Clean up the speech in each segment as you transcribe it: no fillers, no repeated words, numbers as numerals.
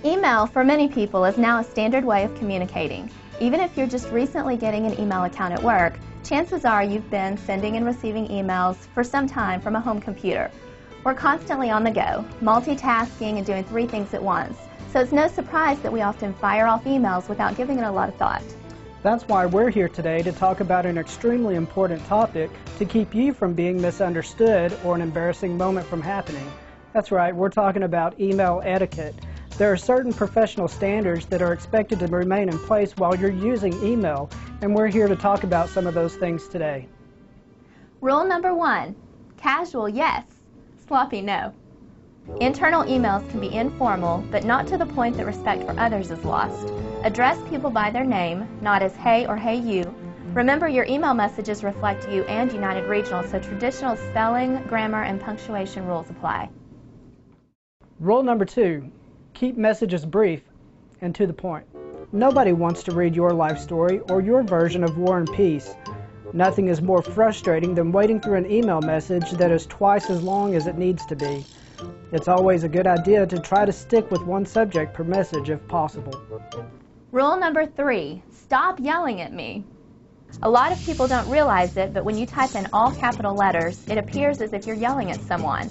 Email, for many people, is now a standard way of communicating. Even if you're just recently getting an email account at work, chances are you've been sending and receiving emails for some time from a home computer. We're constantly on the go, multitasking and doing 3 things at once, so it's no surprise that we often fire off emails without giving it a lot of thought. That's why we're here today to talk about an extremely important topic to keep you from being misunderstood or an embarrassing moment from happening. That's right, we're talking about email etiquette. There are certain professional standards that are expected to remain in place while you're using email, and we're here to talk about some of those things today. Rule number 1, casual yes, sloppy no. Internal emails can be informal, but not to the point that respect for others is lost. Address people by their name, not as hey or hey you. Remember, your email messages reflect you and United Regional, so traditional spelling, grammar, and punctuation rules apply. Rule number 2, keep messages brief and to the point. Nobody wants to read your life story or your version of War and Peace. Nothing is more frustrating than waiting through an email message that is twice as long as it needs to be. It's always a good idea to try to stick with one subject per message if possible. Rule number 3, stop yelling at me. A lot of people don't realize it, but when you type in all capital letters, it appears as if you're yelling at someone.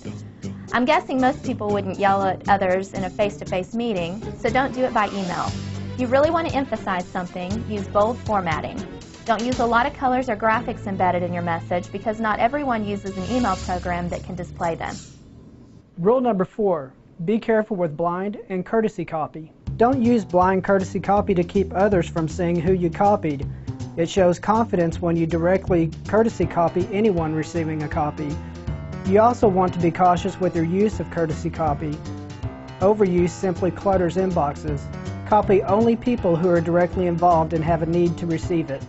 I'm guessing most people wouldn't yell at others in a face-to-face meeting, so don't do it by email. If you really want to emphasize something, use bold formatting. Don't use a lot of colors or graphics embedded in your message because not everyone uses an email program that can display them. Rule number 4, be careful with blind and courtesy copy. Don't use blind courtesy copy to keep others from seeing who you copied. It shows confidence when you directly courtesy copy anyone receiving a copy. You also want to be cautious with your use of courtesy copy. Overuse simply clutters inboxes. Copy only people who are directly involved and have a need to receive it.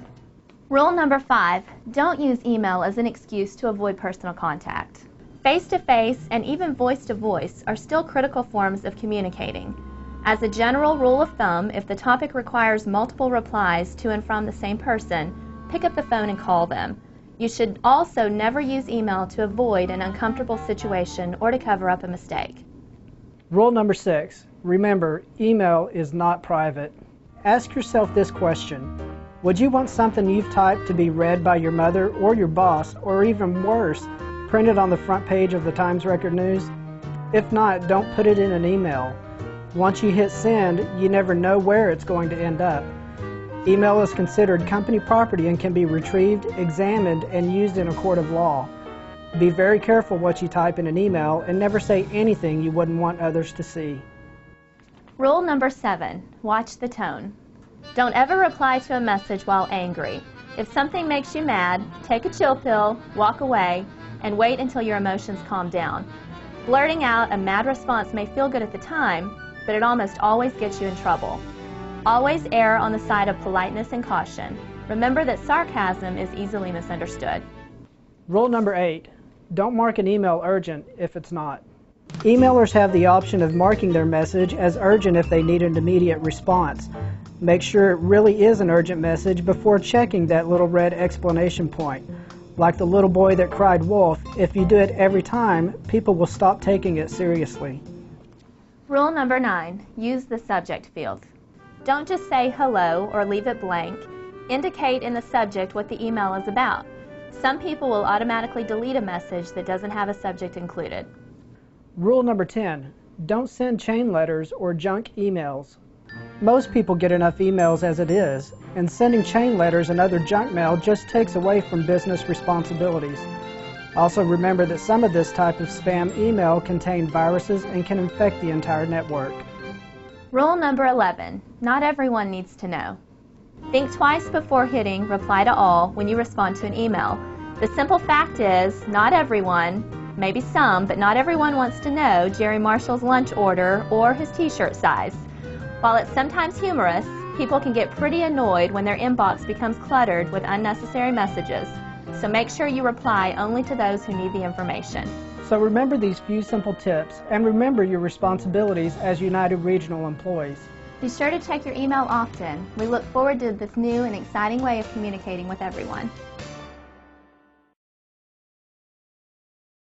Rule number 5, don't use email as an excuse to avoid personal contact. Face-to-face and even voice-to-voice are still critical forms of communicating. As a general rule of thumb, if the topic requires multiple replies to and from the same person, pick up the phone and call them. You should also never use email to avoid an uncomfortable situation or to cover up a mistake. Rule number 6, remember, email is not private. Ask yourself this question. Would you want something you've typed to be read by your mother or your boss, or even worse, printed on the front page of the Times Record News? If not, don't put it in an email. Once you hit send, you never know where it's going to end up. Email is considered company property and can be retrieved, examined, and used in a court of law. Be very careful what you type in an email and never say anything you wouldn't want others to see. Rule number 7, watch the tone. Don't ever reply to a message while angry. If something makes you mad, take a chill pill, walk away, and wait until your emotions calm down. Blurting out a mad response may feel good at the time, but it almost always gets you in trouble. Always err on the side of politeness and caution. Remember that sarcasm is easily misunderstood. Rule number 8, don't mark an email urgent if it's not. Emailers have the option of marking their message as urgent if they need an immediate response. Make sure it really is an urgent message before checking that little red exclamation point. Like the little boy that cried wolf, if you do it every time, people will stop taking it seriously. Rule number 9, use the subject field. Don't just say hello or leave it blank. Indicate in the subject what the email is about. Some people will automatically delete a message that doesn't have a subject included. Rule number 10, don't send chain letters or junk emails. Most people get enough emails as it is, and sending chain letters and other junk mail just takes away from business responsibilities. Also remember that some of this type of spam email contain viruses and can infect the entire network. Rule number 11, not everyone needs to know. Think twice before hitting reply to all when you respond to an email. The simple fact is, not everyone, maybe some, but not everyone wants to know Jerry Marshall's lunch order or his t-shirt size. While it's sometimes humorous, people can get pretty annoyed when their inbox becomes cluttered with unnecessary messages. So make sure you reply only to those who need the information. So remember these few simple tips, and remember your responsibilities as United Regional employees. Be sure to check your email often. We look forward to this new and exciting way of communicating with everyone.